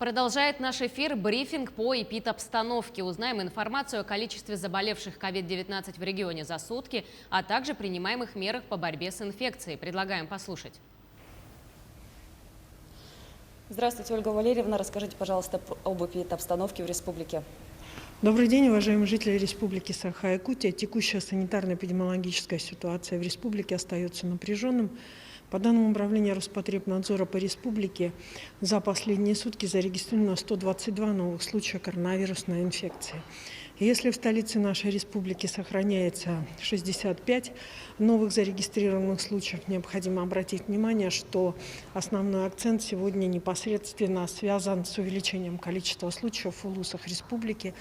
Продолжает наш эфир брифинг по эпидобстановке. Узнаем информацию о количестве заболевших COVID-19 в регионе за сутки, а также принимаемых мерах по борьбе с инфекцией. Предлагаем послушать. Здравствуйте, Ольга Валерьевна. Расскажите, пожалуйста, об эпидобстановке в республике. Добрый день, уважаемые жители Республики Саха-Якутия. Текущая санитарно-эпидемиологическая ситуация в республике остается напряженным. По данным Управления Роспотребнадзора по республике, за последние сутки зарегистрировано 122 новых случая коронавирусной инфекции. И если в столице нашей республики сохраняется 65 новых зарегистрированных случаев, необходимо обратить внимание, что основной акцент сегодня непосредственно связан с увеличением количества случаев в улусах республики.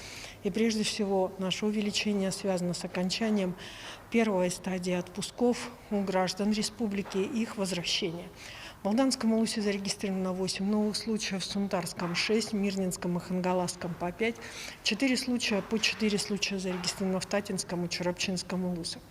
И прежде всего наше увеличение связано с окончанием первой стадии отпусков у граждан республики и их возвращения. В Алданском улусе зарегистрировано 8 новых случаев, в Сунтарском 6, в Мирнинском и Хангаласском по 5, 4 случая зарегистрировано в Татинском и Чурапчинском улусах.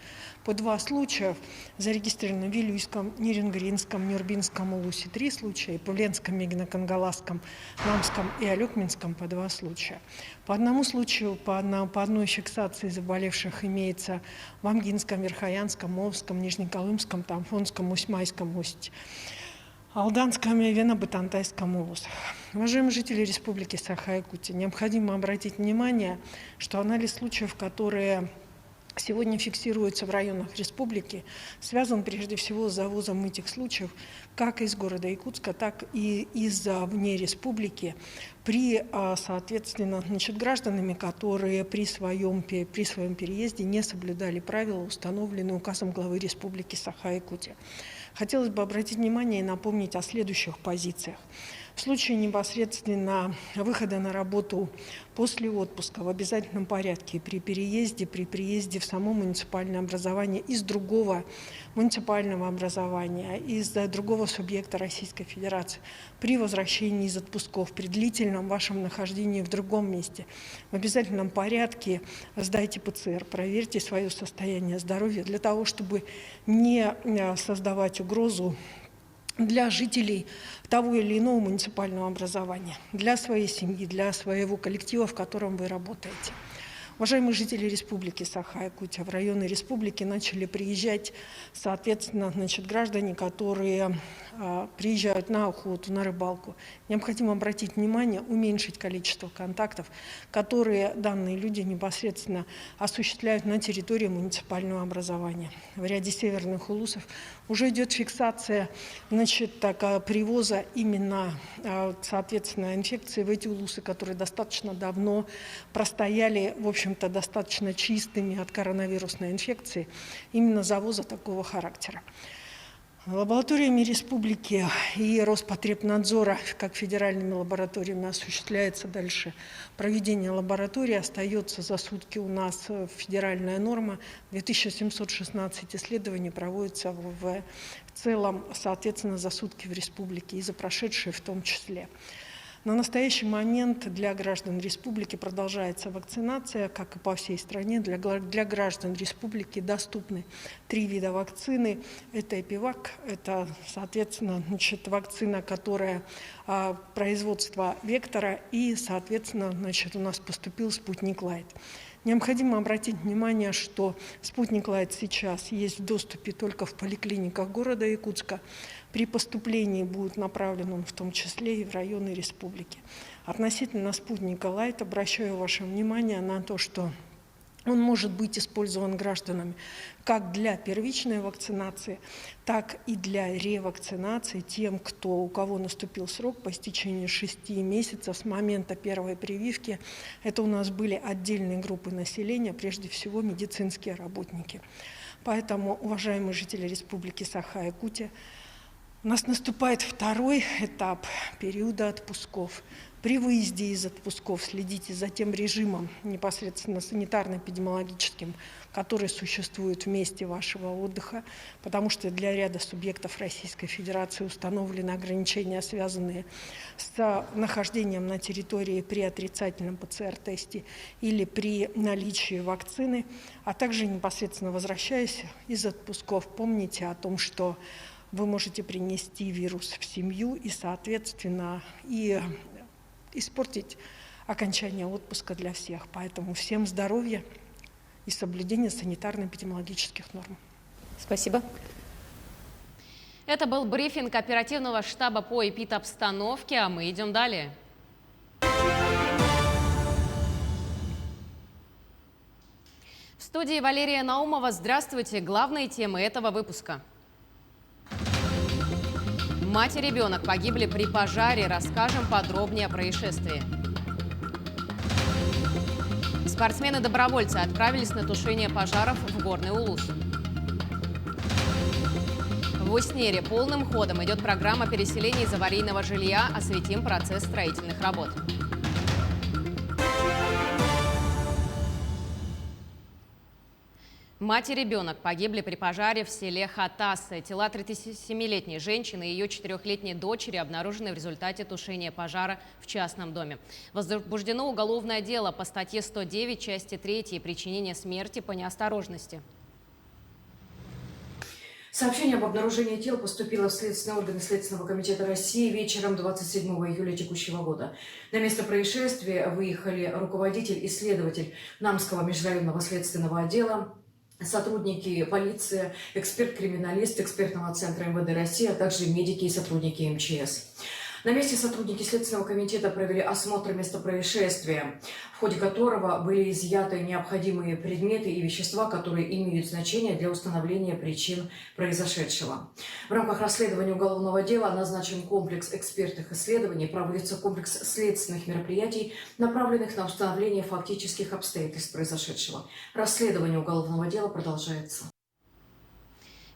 По 2 случая зарегистрировано в Вилюйском, Нерингринском, Нюрбинском улусе 3 случая, и в Павленском, Мегино-Кангаласском, Намском и Алюкминском по 2 случая. По одному случаю, по одной фиксации заболевших имеется в Амгинском, Верхоянском, Мовском, Нижнеколымском, Тамфонском, Усьмайском, Алданском и Вено-Батантайском улусах. Уважаемые жители Республики Саха-Якутия, необходимо обратить внимание, что анализ случаев, которые сегодня фиксируются в районах республики, связан прежде всего с завозом этих случаев как из города Якутска, так и из-за вне республики соответственно, гражданами, которые при своем переезде не соблюдали правила, установленные указом главы Республики Саха-Якутия. Хотелось бы обратить внимание и напомнить о следующих позициях. В случае непосредственно выхода на работу после отпуска в обязательном порядке при приезде в само муниципальное образование из другого муниципального образования, из другого субъекта Российской Федерации, при возвращении из отпусков, при длительном вашем нахождении в другом месте, в обязательном порядке сдайте ПЦР, проверьте свое состояние здоровья для того, чтобы не создавать угрозу для жителей того или иного муниципального образования, для своей семьи, для своего коллектива, в котором вы работаете. Уважаемые жители Республики Саха-Якутия, в районы республики начали приезжать, соответственно, граждане, которые приезжают на охоту, на рыбалку. Необходимо обратить внимание, уменьшить количество контактов, которые данные люди непосредственно осуществляют на территории муниципального образования. В ряде северных улусов уже идет фиксация привоза именно, соответственно, инфекции в эти улусы, которые достаточно давно простояли, в общем-то, достаточно чистыми от коронавирусной инфекции, именно завоза такого характера. Лабораториями республики и Роспотребнадзора, как федеральными лабораториями, осуществляется дальше проведение лаборатории. Остается за сутки у нас федеральная норма. 2716 исследований проводится в целом, соответственно, за сутки в республике и за прошедшие в том числе. На настоящий момент для граждан республики продолжается вакцинация, как и по всей стране. Для граждан республики доступны 3 вида вакцины. Это Эпивак, это, соответственно, вакцина, которая производства Вектора, и, соответственно, у нас поступил Спутник Лайт. Необходимо обратить внимание, что Спутник Лайт сейчас есть в доступе только в поликлиниках города Якутска. При поступлении будет направлен он в том числе и в районы республики. Относительно Спутника Лайт обращаю ваше внимание на то, что он может быть использован гражданами как для первичной вакцинации, так и для ревакцинации тем, у кого наступил срок по истечении 6 месяцев с момента первой прививки. Это у нас были отдельные группы населения, прежде всего медицинские работники. Поэтому, уважаемые жители Республики Саха-Якутия, у нас наступает второй этап периода отпусков. При выезде из отпусков следите за тем режимом непосредственно санитарно-эпидемиологическим, который существует в месте вашего отдыха, потому что для ряда субъектов Российской Федерации установлены ограничения, связанные с нахождением на территории при отрицательном ПЦР-тесте или при наличии вакцины, а также непосредственно возвращаясь из отпусков, помните о том, что вы можете принести вирус в семью и, соответственно, испортить окончание отпуска для всех. Поэтому всем здоровья и соблюдения санитарно-эпидемиологических норм. Спасибо. Это был брифинг оперативного штаба по эпидобстановке, а мы идем далее. В студии Валерия Наумова. Здравствуйте. Главные темы этого выпуска. Мать и ребенок погибли при пожаре. Расскажем подробнее о происшествии. Спортсмены-добровольцы отправились на тушение пожаров в Горный Улус. В Уснере полным ходом идет программа переселения из аварийного жилья. Осветим процесс строительных работ. Мать и ребенок погибли при пожаре в селе Хатасы. Тела 37-летней женщины и ее 4-летней дочери обнаружены в результате тушения пожара в частном доме. Возбуждено уголовное дело по статье 109, части 3 «Причинение смерти по неосторожности». Сообщение об обнаружении тел поступило в следственные органы Следственного комитета России вечером 27 июля текущего года. На место происшествия выехали руководитель и следователь Намского межрайонного следственного отдела, сотрудники полиции, эксперт-криминалист экспертного центра МВД России, а также медики и сотрудники МЧС. На месте сотрудники Следственного комитета провели осмотр места происшествия, в ходе которого были изъяты необходимые предметы и вещества, которые имеют значение для установления причин произошедшего. В рамках расследования уголовного дела назначен комплекс экспертных исследований, проводится комплекс следственных мероприятий, направленных на установление фактических обстоятельств произошедшего. Расследование уголовного дела продолжается.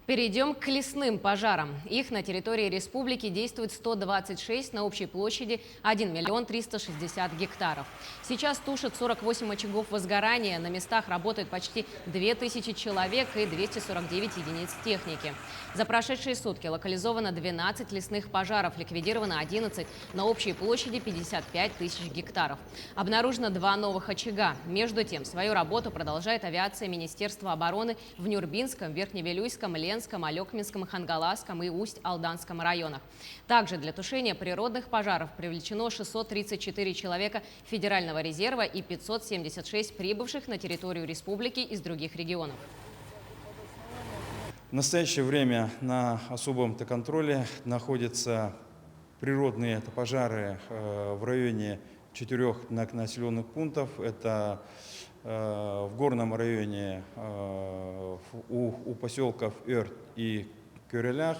Перейдем к лесным пожарам. Их на территории республики действует 126 на общей площади 1 миллион 360 гектаров. Сейчас тушат 48 очагов возгорания. На местах работают почти 2000 человек и 249 единиц техники. За прошедшие сутки локализовано 12 лесных пожаров, ликвидировано 11 на общей площади 55 тысяч гектаров. Обнаружено 2 новых очага. Между тем, свою работу продолжает авиация Министерства обороны в Нюрбинском, Верхневилюйском, Ленском, Алекминском, Хангаласском и Усть-Алданском районах. Также для тушения природных пожаров привлечено 634 человека Федерального резерва и 576 прибывших на территорию республики из других регионов. В настоящее время на особом контроле находятся природные пожары в районе 4 населенных пунктов. Это в горном районе у поселков Эрт и Кюрелях,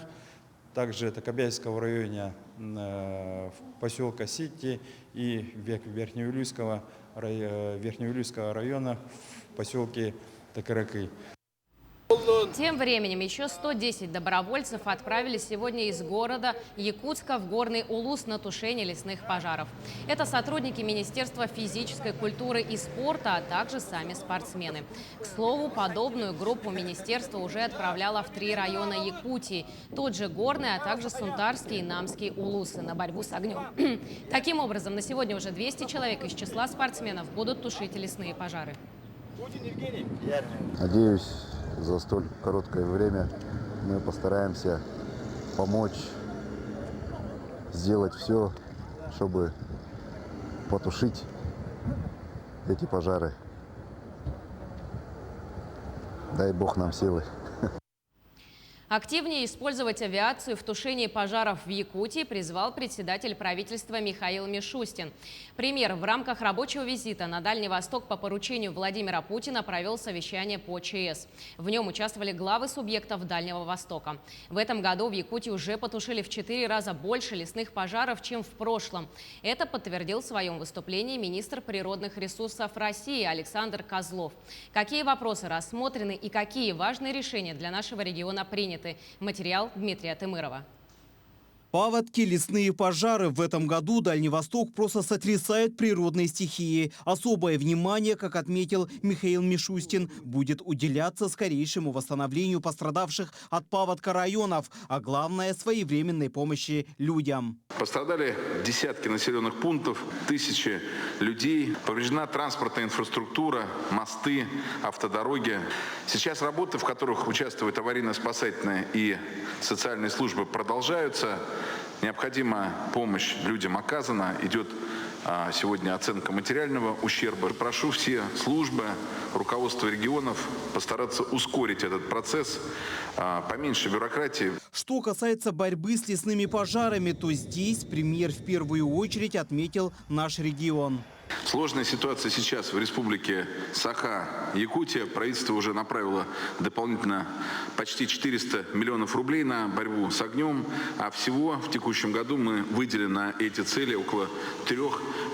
также Кобяйского района в поселка Сити и Верхневилюйского района в поселке Такаракы. Тем временем еще 110 добровольцев отправились сегодня из города Якутска в Горный Улус на тушение лесных пожаров. Это сотрудники Министерства физической культуры и спорта, а также сами спортсмены. К слову, подобную группу министерство уже отправляло в 3 района Якутии. Тот же Горный, а также Сунтарский и Намский Улусы на борьбу с огнем. Таким образом, на сегодня уже 200 человек из числа спортсменов будут тушить лесные пожары. Надеюсь, за столь короткое время мы постараемся помочь сделать все, чтобы потушить эти пожары. Дай Бог нам силы. Активнее использовать авиацию в тушении пожаров в Якутии призвал председатель правительства Михаил Мишустин. Премьер в рамках рабочего визита на Дальний Восток по поручению Владимира Путина провел совещание по ЧС. В нем участвовали главы субъектов Дальнего Востока. В этом году в Якутии уже потушили в 4 раза больше лесных пожаров, чем в прошлом. Это подтвердил в своем выступлении министр природных ресурсов России Александр Козлов. Какие вопросы рассмотрены и какие важные решения для нашего региона приняты? Материал Дмитрия Тымырова. Паводки, лесные пожары. В этом году Дальний Восток просто сотрясает природные стихии. Особое внимание, как отметил Михаил Мишустин, будет уделяться скорейшему восстановлению пострадавших от паводка районов, а главное – своевременной помощи людям. Пострадали десятки населенных пунктов, тысячи людей. Повреждена транспортная инфраструктура, мосты, автодороги. Сейчас работы, в которых участвуют аварийно-спасательные и социальные службы, продолжаются. Необходимая помощь людям оказана, идет сегодня оценка материального ущерба. Прошу все службы, руководство регионов постараться ускорить этот процесс, поменьше бюрократии. Что касается борьбы с лесными пожарами, то здесь премьер в первую очередь отметил наш регион. Сложная ситуация сейчас в республике Саха-Якутия. Правительство уже направило дополнительно почти 400 миллионов рублей на борьбу с огнем. А всего в текущем году мы выделили на эти цели около 3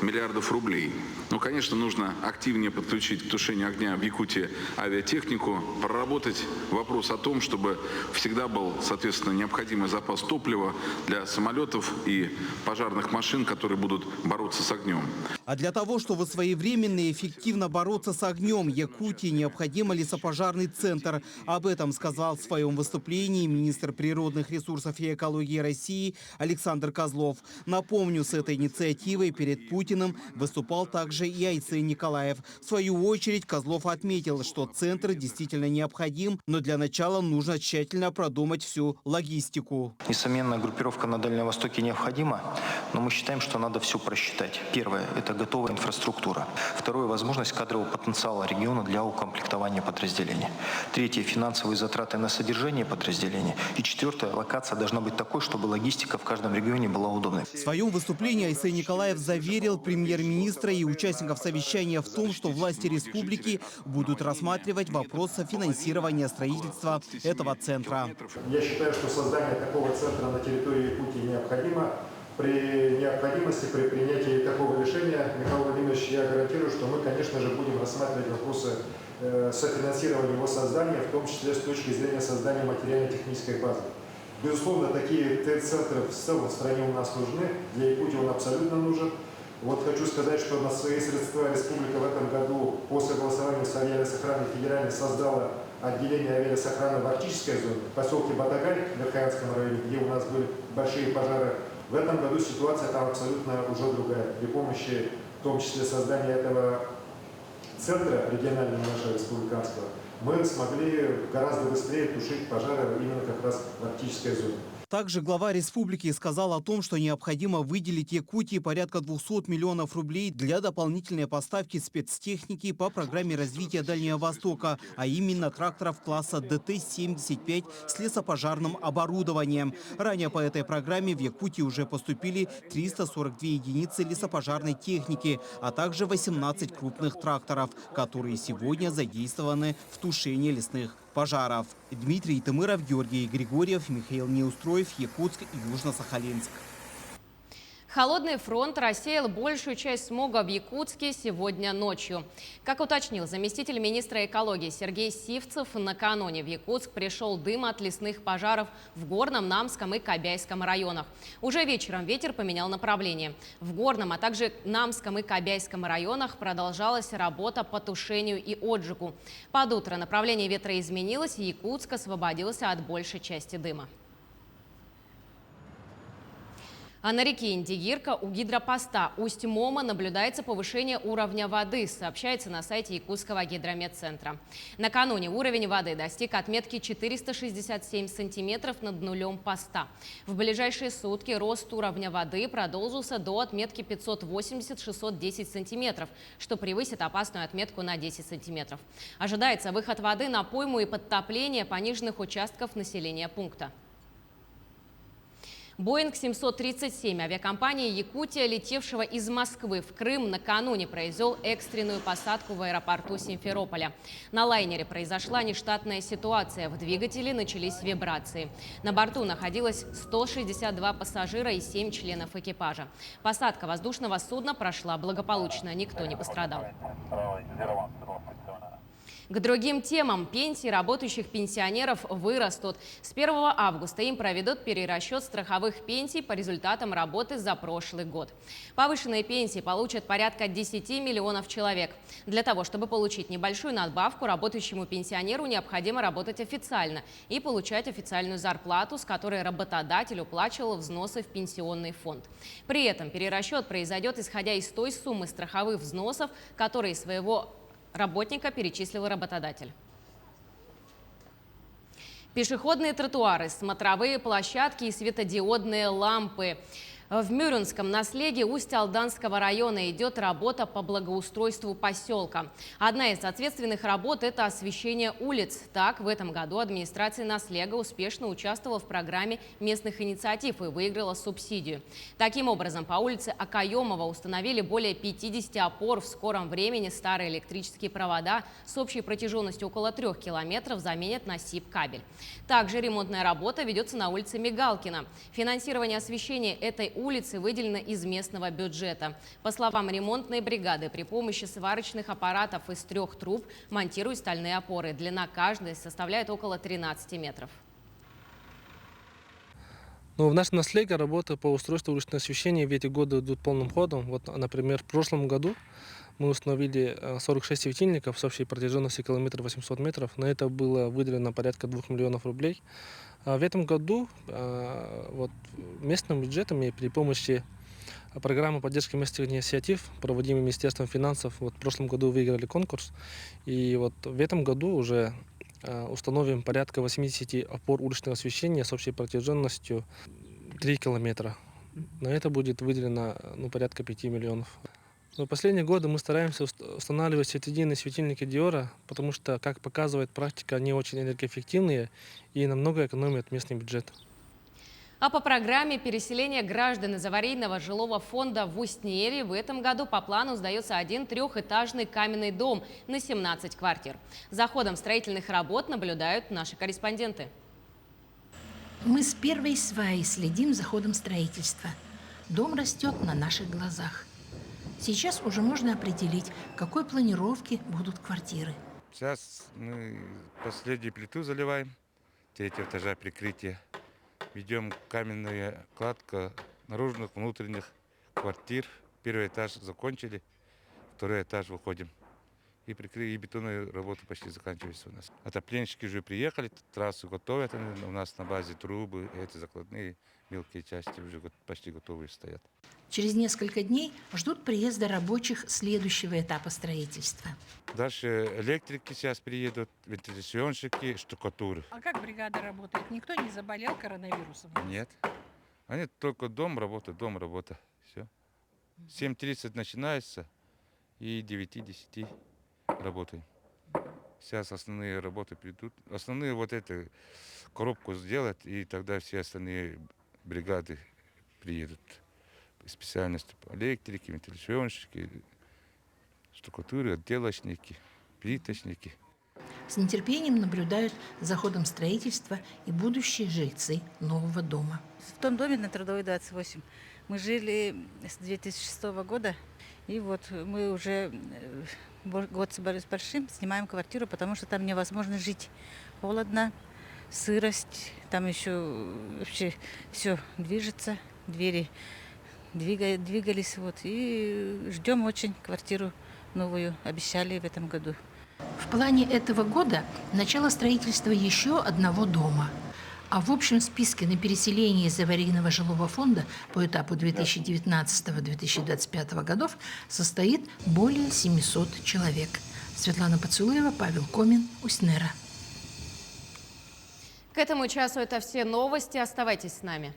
миллиардов рублей. Ну, конечно, нужно активнее подключить к тушению огня в Якутии авиатехнику, проработать вопрос о том, чтобы всегда был, соответственно, необходимый запас топлива для самолетов и пожарных машин, которые будут бороться с огнем. А для того, чтобы своевременно и эффективно бороться с огнем, Якутии необходим лесопожарный центр. Об этом сказал в своем выступлении министр природных ресурсов и экологии России Александр Козлов. Напомню, с этой инициативой перед Путиным выступал также и Айцен Николаев. В свою очередь Козлов отметил, что центр действительно необходим, но для начала нужно тщательно продумать всю логистику. Несомненно, группировка на Дальнем Востоке необходима, но мы считаем, что надо все просчитать. Первое – это готовая инфраструктура. Второе – возможность кадрового потенциала региона для укомплектования подразделений. Третье – финансовые затраты на содержание подразделений. И четвертое – локация должна быть такой, чтобы логистика в каждом регионе была удобной. В своем выступлении Айцен Николаев заверил премьер-министра и участников совещания в том, что власти республики будут рассматривать вопрос финансирования строительства этого центра. Я считаю, что создание такого центра на территории Якутии необходимо. При необходимости, при принятии такого решения, Михаил Владимирович, я гарантирую, что мы, конечно же, будем рассматривать вопросы софинансирования его создания, в том числе с точки зрения создания материально-технической базы. Безусловно, такие центры в целом в стране у нас нужны, для Якутии он абсолютно нужен. Вот хочу сказать, что на свои средства республика в этом году по согласованию с авиалесохраной федеральной создала отделение авиалесохраны в арктической зоне, в поселке Батагаль, в Верхоянском районе, где у нас были большие пожары. В этом году ситуация там абсолютно уже другая. При помощи, в том числе, создания этого центра регионального нашего республиканского, мы смогли гораздо быстрее тушить пожары именно как раз в арктической зоне. Также глава республики сказал о том, что необходимо выделить Якутии порядка 200 миллионов рублей для дополнительной поставки спецтехники по программе развития Дальнего Востока, а именно тракторов класса ДТ-75 с лесопожарным оборудованием. Ранее по этой программе в Якутии уже поступили 342 единицы лесопожарной техники, а также 18 крупных тракторов, которые сегодня задействованы в тушении лесных пожаров. Дмитрий Тымыров, Георгий Григорьев, Михаил Неустроев, Якутск, Южно-Сахалинск. Холодный фронт рассеял большую часть смога в Якутске сегодня ночью. Как уточнил заместитель министра экологии Сергей Сивцев, накануне в Якутск пришел дым от лесных пожаров в Горном, Намском и Кобяйском районах. Уже вечером ветер поменял направление. В Горном, а также Намском и Кобяйском районах продолжалась работа по тушению и отжигу. Под утро направление ветра изменилось, и Якутск освободился от большей части дыма. А на реке Индигирка у гидропоста Усть-Мома наблюдается повышение уровня воды, сообщается на сайте Якутского гидрометцентра. Накануне уровень воды достиг отметки 467 сантиметров над нулем поста. В ближайшие сутки рост уровня воды продолжился до отметки 580-610 сантиметров, что превысит опасную отметку на 10 сантиметров. Ожидается выход воды на пойму и подтопление пониженных участков населения пункта. Боинг 737 авиакомпании «Якутия», летевшего из Москвы в Крым, накануне произвел экстренную посадку в аэропорту Симферополя. На лайнере произошла нештатная ситуация. В двигателе начались вибрации. На борту находилось 162 пассажира и 7 членов экипажа. Посадка воздушного судна прошла благополучно. Никто не пострадал. К другим темам. Пенсии работающих пенсионеров вырастут. С 1 августа им проведут перерасчет страховых пенсий по результатам работы за прошлый год. Повышенные пенсии получат порядка 10 миллионов человек. Для того, чтобы получить небольшую надбавку, работающему пенсионеру необходимо работать официально и получать официальную зарплату, с которой работодатель уплачивал взносы в пенсионный фонд. При этом перерасчет произойдет, исходя из той суммы страховых взносов, которые своего работника перечислил работодатель. Пешеходные тротуары, смотровые площадки и светодиодные лампы. В Мюринском наследии Усть-Алданского района идет работа по благоустройству поселка. Одна из ответственных работ – это освещение улиц. Так, в этом году администрация Наслега успешно участвовала в программе местных инициатив и выиграла субсидию. Таким образом, по улице Акаемова установили более 50 опор. В скором времени старые электрические провода с общей протяженностью около 3 километров заменят на СИП-кабель. Также ремонтная работа ведется на улице Мигалкина. Финансирование освещения этой улицы выделено из местного бюджета. По словам ремонтной бригады, при помощи сварочных аппаратов из 3 труб монтируют стальные опоры. Длина каждой составляет около 13 метров. В нашем наследии работы по устройству уличного освещения в эти годы идут полным ходом. Вот, например, в прошлом году мы установили 46 светильников с общей протяженностью километр 800 метров. На это было выделено порядка 2 миллионов рублей. А в этом году местным бюджетом и при помощи программы поддержки местных инициатив, проводимой Министерством финансов, в прошлом году выиграли конкурс. И в этом году уже установим порядка 80 опор уличного освещения с общей протяженностью 3 километра. На это будет выделено порядка 5 миллионов. В последние годы мы стараемся устанавливать светодиодные светильники Диора, потому что, как показывает практика, они очень энергоэффективные и намного экономят местный бюджет. А по программе переселения граждан из аварийного жилого фонда в Усть-Нере в этом году по плану сдается один 3-этажный каменный дом на 17 квартир. За ходом строительных работ наблюдают наши корреспонденты. Мы с первой сваи следим за ходом строительства. Дом растет на наших глазах. Сейчас уже можно определить, какой планировки будут квартиры. Сейчас мы последнюю плиту заливаем, 3-го этажа прикрытие. Ведем каменная кладка наружных, внутренних квартир. 1-й этаж закончили, 2-й этаж выходим. И бетонные работы почти заканчиваются у нас. Отопленщики уже приехали, трассу готовят. У нас на базе трубы, эти закладные мелкие части уже почти готовые стоят. Через несколько дней ждут приезда рабочих следующего этапа строительства. Дальше электрики сейчас приедут, вентиляционщики, штукатуры. А как бригада работает? Никто не заболел коронавирусом? Нет. Они только дом, работа. Все. 7:30 начинается и 9-10 работаем. Сейчас основные работы придут. Основные эту коробку сделать, и тогда все остальные бригады приедут. Специальности электрики, вентиляционщики, штукатуры, отделочники, плиточники. С нетерпением наблюдают за ходом строительства и будущие жильцы нового дома. В том доме на Трудовой 28 мы жили с 2006 года. И мы уже год с большим снимаем квартиру, потому что там невозможно жить. Холодно, сырость, там еще вообще все движется, двери двигались. И ждем очень квартиру новую, обещали в этом году. В плане этого года начало строительства еще одного дома. А в общем списке на переселение из аварийного жилого фонда по этапу 2019-2025 годов состоит более 700 человек. Светлана Поцелуева, Павел Комин, Усть-Нера. К этому часу это все новости. Оставайтесь с нами.